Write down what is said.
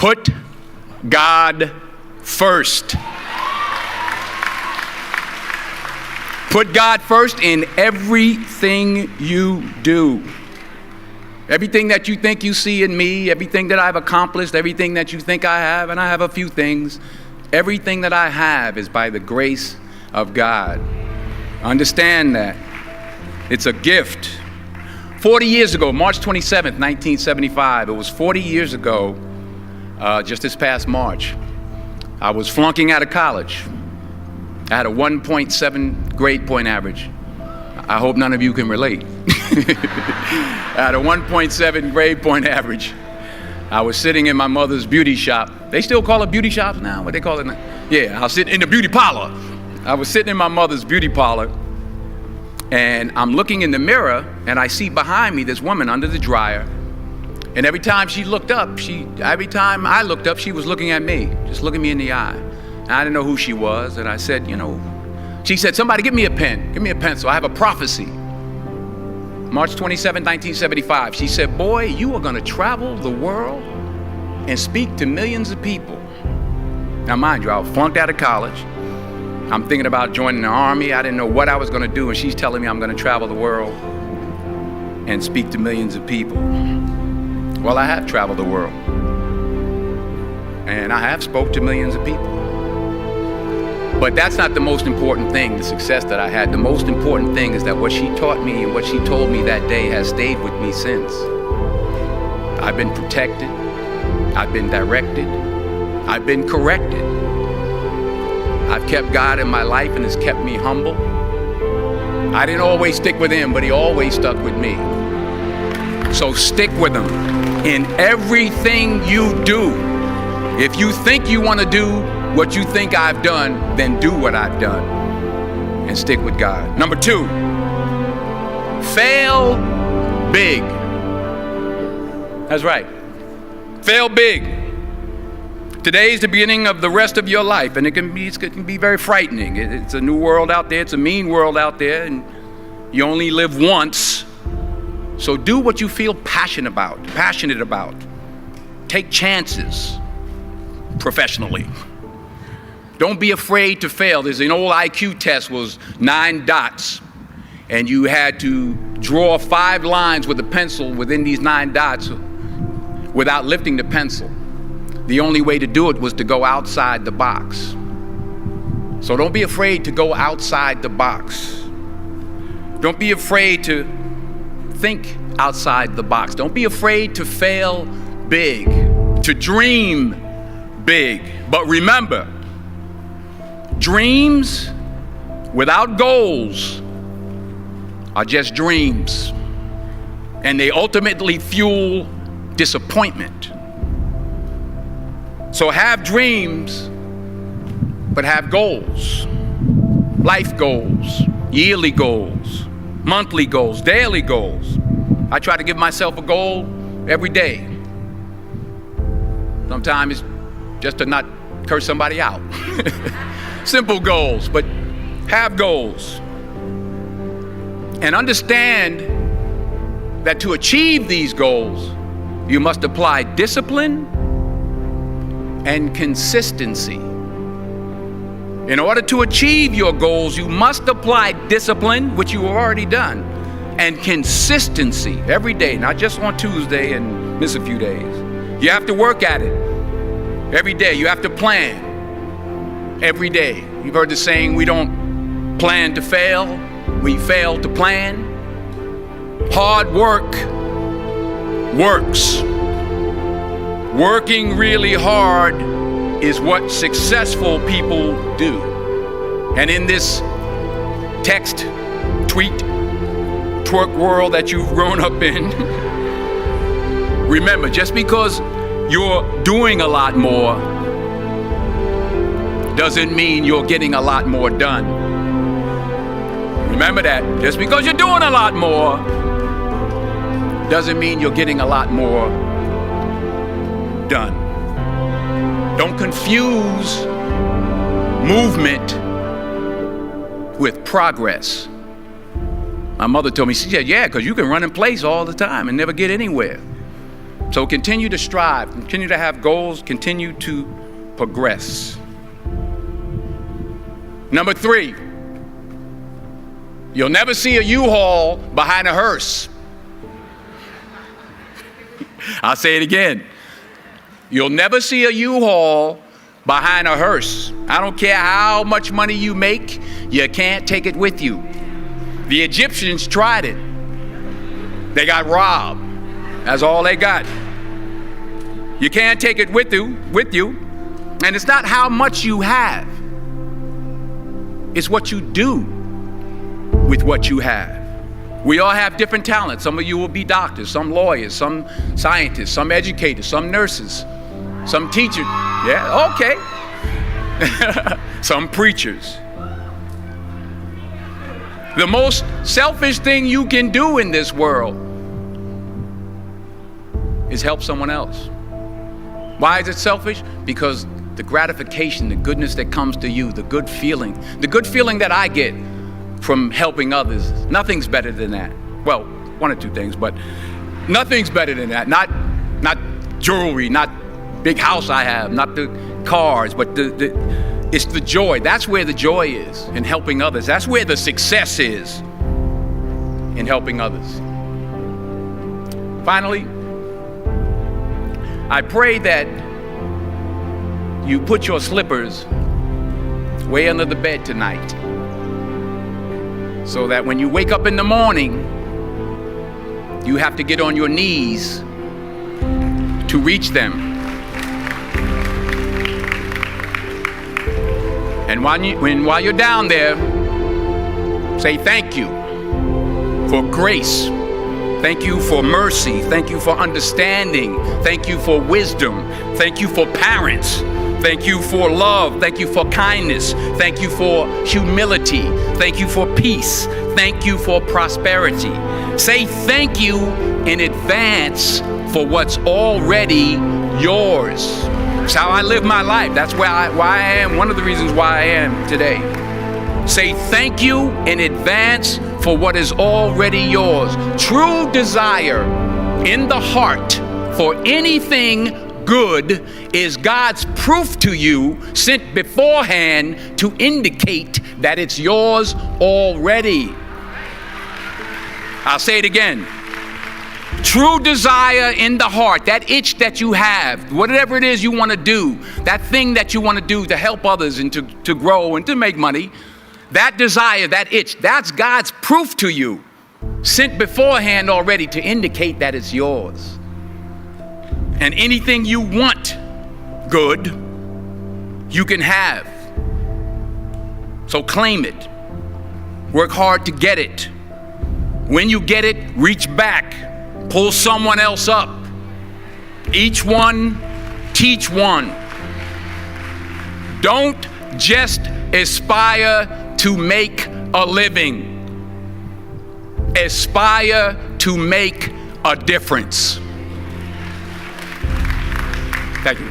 Put God first. Put God first in everything you do. Everything that you think you see in me, everything that I've accomplished, everything that you think I have, and I have a few things, everything that I have is by the grace of God. Understand that. It's a gift. 40 years ago, March 27th, 1975, it was 40 years ago, just this past March, I was flunking out of college. I had a 1.7 grade point average. I hope none of you can relate. I had a 1.7 grade point average. I was sitting in my mother's beauty shop. They still call it beauty shops now? What they call it now? Yeah, I was sitting in the beauty parlor. I was sitting in my mother's beauty parlor, and I'm looking in the mirror, and I see behind me this woman under the dryer. And every time she looked up, every time I looked up, she was looking at me, just looking me in the eye. And I didn't know who she was, and I said, she said, somebody give me a pen, give me a pencil, I have a prophecy. March 27, 1975, she said, boy, you are gonna travel the world and speak to millions of people. Now mind you, I was flunked out of college. I'm thinking about joining the army. I didn't know what I was gonna do, and she's telling me I'm gonna travel the world and speak to millions of people. Well, I have traveled the world, and I have spoke to millions of people. But that's not the most important thing, the success that I had. The most important thing is that what she taught me and what she told me that day has stayed with me since. I've been protected, I've been directed, I've been corrected. I've kept God in my life, and it's kept me humble. I didn't always stick with him, but he always stuck with me. So stick with him in everything you do. If you think you want to do what you think I've done, then do what I've done and stick with God. Number 2, fail big. That's right. Fail big. Today is the beginning of the rest of your life, and it can be very frightening. It's a new world out there. It's a mean world out there, and you only live once. So do what you feel passionate about. Take chances professionally. Don't be afraid to fail. There's an old IQ test, was 9 dots, and you had to draw 5 lines with a pencil within these 9 dots without lifting the pencil. The only way to do it was to go outside the box. So don't be afraid to go outside the box. Don't be afraid to think outside the box. Don't be afraid to fail big, to dream big. But remember, dreams without goals are just dreams, and they ultimately fuel disappointment. So have dreams, but have goals. Life goals, yearly goals, monthly goals, daily goals. I try to give myself a goal every day. Sometimes it's just to not curse somebody out. Simple goals, but have goals. And understand that to achieve these goals, you must apply discipline and consistency. In order to achieve your goals, you must apply discipline, which you have already done, and consistency every day, not just on Tuesday and miss a few days. You have to work at it every day. You have to plan every day. You've heard the saying, we don't plan to fail, we fail to plan. Hard work works. Working really hard is what successful people do. And in this text, tweet, twerk world that you've grown up in, remember, just because you're doing a lot more doesn't mean you're getting a lot more done. Remember that. Just because you're doing a lot more doesn't mean you're getting a lot more done. Don't confuse movement with progress. My mother told me, she said, yeah, because you can run in place all the time and never get anywhere. So continue to strive, continue to have goals, continue to progress. Number 3, you'll never see a U-Haul behind a hearse. I'll say it again. You'll never see a U-Haul behind a hearse. I don't care how much money you make, you can't take it with you. The Egyptians tried it. They got robbed. That's all they got. You can't take it with you. And it's not how much you have. It's what you do with what you have. We all have different talents. Some of you will be doctors, some lawyers, some scientists, some educators, some nurses, some teachers. Yeah, okay. Some preachers. The most selfish thing you can do in this world is help someone else. Why is it selfish? Because the gratification, the goodness that comes to you, the good feeling that I get from helping others, nothing's better than that. Well, one or two things, but nothing's better than that. Not jewelry, not big house I have, not the cars, but it's the joy. That's where the joy is, in helping others. That's where the success is, in helping others. Finally, I pray that you put your slippers way under the bed tonight, so that when you wake up in the morning, you have to get on your knees to reach them. And while you're down there, say thank you for grace. Thank you for mercy. Thank you for understanding. Thank you for wisdom. Thank you for parents. Thank you for love. Thank you for kindness. Thank you for humility. Thank you for peace. Thank you for prosperity. Say thank you in advance for what's already yours. That's how I live my life. That's why I am. One of the reasons why I am today. Say thank you in advance for what is already yours. True desire in the heart for anything good is God's proof to you, sent beforehand to indicate that it's yours already. I'll say it again. True desire in the heart, that itch that you have, whatever it is you want to do, that thing that you want to do to help others and to grow and to make money, that desire, that itch, that's God's proof to you, sent beforehand already to indicate that it's yours. And anything you want good, you can have. So claim it. Work hard to get it. When you get it, reach back. Pull someone else up. Each one, teach one. Don't just aspire to make a living. Aspire to make a difference. Thank you.